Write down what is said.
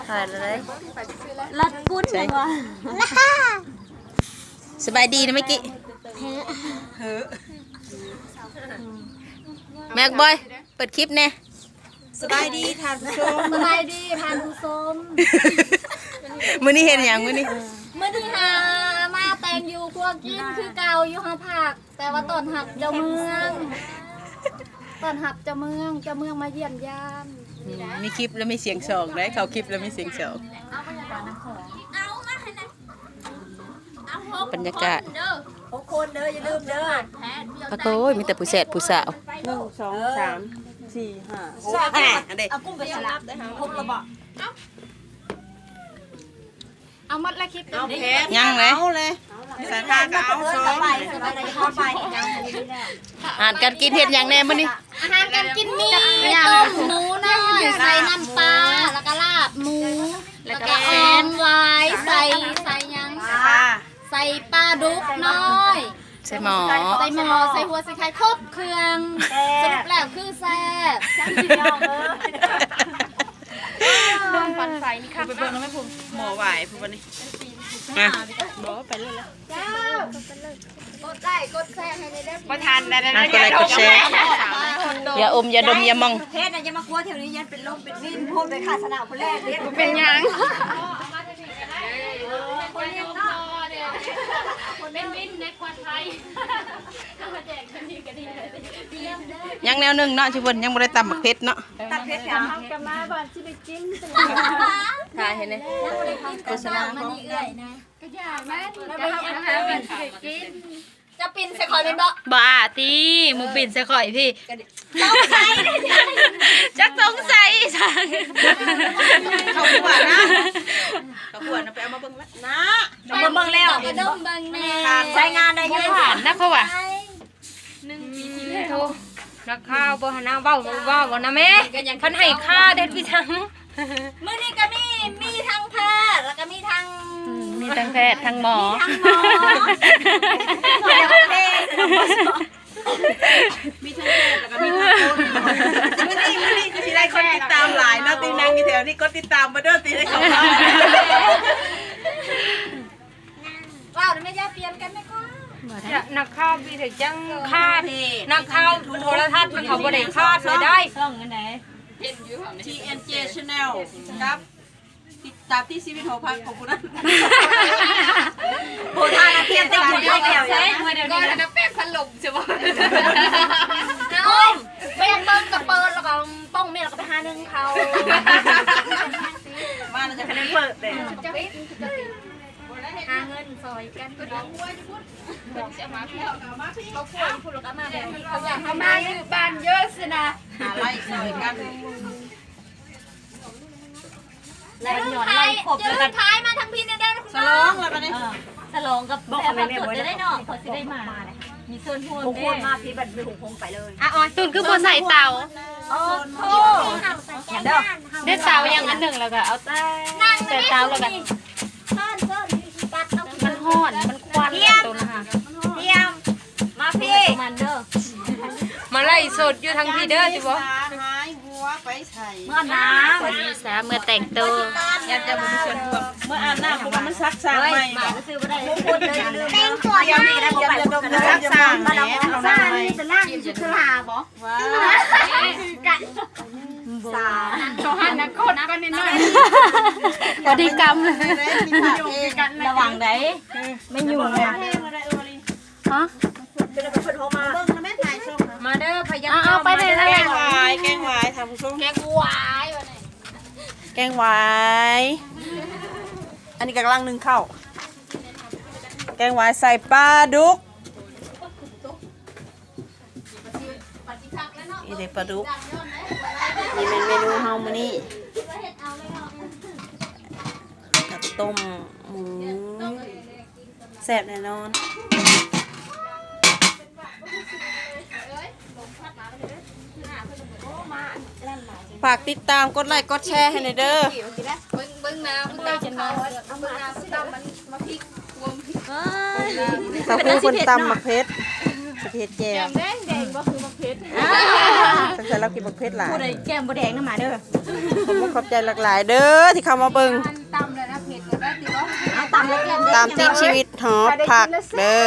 ถ่ายเลย ลัดกุ้นเลยวะ สบายดีนะเมื่อกี้แม็กบอยเปิดคลิปแน่สบายดีทานผู้ชม สบายดีทานผู้ชม มื้อนี้เห็นอย่างมื้อนี้ เมื่อที่หามาแต่งอยู่ครัวกินคือเก่าอยู่ห้าผักแต่ว่าตอนหักเจ้าเมืองตอนหักเจ้าเมืองมาเยี่ยมยาม มีคลิปแล้วมีเสียงสองได้เขาคลิปแล้วมีเสียงสองบรรยากาศ 6 คนเด้ออย่าลืมเด้อ พระโก้ยมีแต่ผู้แสดผู้สาว 1 2 3 4 5 อันเด็ก เอากุ้งไปสลับครบระบอกเอามัดละคลิปเอาเพชร ยังเลย สาขาก็เอา2 ไปเข้าไปยัง อ่านกันกินเห็ดอย่างแน่มื้อนี้ อาหารการกินมีต้มหมูน้อยใส่น้ำปลาแล้วก็ลาบหมูแล้วก็ออมไว้ใส่ยังใส่ปลาดุกน้อย ใส่หมอ ใส่หมอใส่หัวใส่ไข่ครบเครื่องสรุปแล้วคือแซ่บ ฟันไฟนี่ค่ะไปเบิ่งแล้วแม่พุ่มหมอไหวพุ่มวันนี้ อ่ะ บ่ไปเลยละ กดไลค์กดแชร์ให้ในเด้อ บ่ทันได้ อ่ะกดไลค์กดแชร์อย่าอมอย่าดมอย่ามอง เพศน่ะอย่ามากลัวแถวนี้ยันเป็นลมเป็นวินพูดไปขาดสนามคนแรกเรียก เป็นหยัง เป็นวินในควันไทย ยังแนวหนึงเนาะชิบนยังบ่ได้ตำบักเพชรเนาะ ตัดเพชรยัง ถ่ายเห็นไหมโฆษณา มัน เขา นี่เอื่อยนะก็อย่าแม่ก็อาหารมันกินจะปินใส่คอยเป็นบ่ บ้าตีหมูปิ่นใส่ข่อยพี่จักสงสัยสั่ง เขาขวดนะเขาขวดนะไปเอามาเบิ่งแล้วนะ มาเบิ่งแล้ว กระดมเบิ่งแน่ ใช้งานได้ยัง ผ่านนะเขาว่ะโทนักข่าวบ่หาเว้านะแม่เพิ่นให้ค่าเด็ดพี่ทั้ง มื้อนี้ก็มีทั้งแพทย์แล้วก็มีทั้ง มีทั้งแพทย์ทั้งหมอ มีทั้งเพศแล้วก็มีทั้งคนมื้อนี้ก็สิได้คนติดตามหลายเนาะตีนางอยู่แถวนี้ก็ติดตามมาเด้อตีได้เข้ามา ว้าวไม่ได้เปลี่ยนกันไหมคะ นักข่าวมีแต่จังคาดนักข่าวโทรทัศน์มันเขาบ่ได้คาดเลยได้ TNJ Channel ครับติดตามที่ชีวิตของพักของคุณนะ โบราณเทียนจะอยู่ได้แก้วยัง ก็จะแป้งพันลมใช่ป่ะ โอ้ยเบิ่งกับเปิดแล้วก็ป้องแม่แล้วก็ไปหานึ่งเขา มาเราจะ คะแนนเปิดเลย จะปิดหาเงินซอยกันก็ดีเขาควรพูดแล้วก็มาแบบนี้เขาอยากให้มาอยู่บ้านเยอะสินะ หาไล่ซอยกัน แล้วหย่อน ท้า ไล่ ย ขบ จะ แล้ว ลื กัน มท้ายมาทั้งพี่เนี่ยได้คุณ ส น้ ล อ อง งเลยปะเนี่ย สลองกับบอกอะไรเนี่ย จะได้เนาะขอสิได้มา มีส่วนหัวโคตรมาพี่บัดไปหุงพงไปเลย อ่ะอ๋อตุนคือบ่ใส่เตา โอ้โห อย่างเด้อ ได้เตาอย่างอันหนึ่งแล้วก็เอาแต่ นั่ง แต่เตาแล้วก็ เซินปัดเอา มันฮ้อนมันควันตุนค่ะ เทียมมาพี่ มันเด้อ มาไล่สดอยู่ทางพี่เด้อจิบ่ หายหัวไปใส่ เมื่อน้ สาเมื่อแต่งตัว อยากจะบุญชนตัวเมื่ออาบน้ำเพราะว่ามันซักซา ำ ใหม่ มาซื้อมาได้ทุกคนเลยลืมเต็งตัวยังมีนะผมไปดมเลยซักซ่ามาดมซ่านี่จะล่างชุดสลาบ่ ว้า สาม เขาหันนะกดก็นิดหน่อยพอดีกรรมเลย มีผักเองกัน ระวังไหนไม่อยู่นะ ฮะ เป็นคนโทรมา เบิ่งนะแม่ถ่ายชม มาเด้อพยั เอาไปเลยแกงหวายแกงหวายทำผู้ชม แกงหวายวันไหน แกงหวายอันนี้กำลังนึ่งข้าวแกงหวายใส่ปลาดุกนี่เด็กปลาดุกนี่เป็นเมนูเฮามื้อนี้กับต้มหมูแซ่บแน่นอนฝากติดตามกดไลค์กดแชร์ให้หน่อยเด้อ เบิ้งน้ำเบิ้งจะนอนเอาเบิ้งน้ำตำมันมาพริกรวมพริก ตะปูคนตำหมักเพชร เผ็ดแจ่ว แดงบ่คือบักเพชร สงสัยเรากินบักเผ็ดหลาย ผู้ใดแก้มบ่แดงนำมาเด้อ ขอบใจหลายๆเด้อที่เข้ามาเบิ่ง ตำเลยนะเพชรก็ได้ติบ่ เอาตำแล้วแก้ม ตามติดชีวิตหอผักเด้อ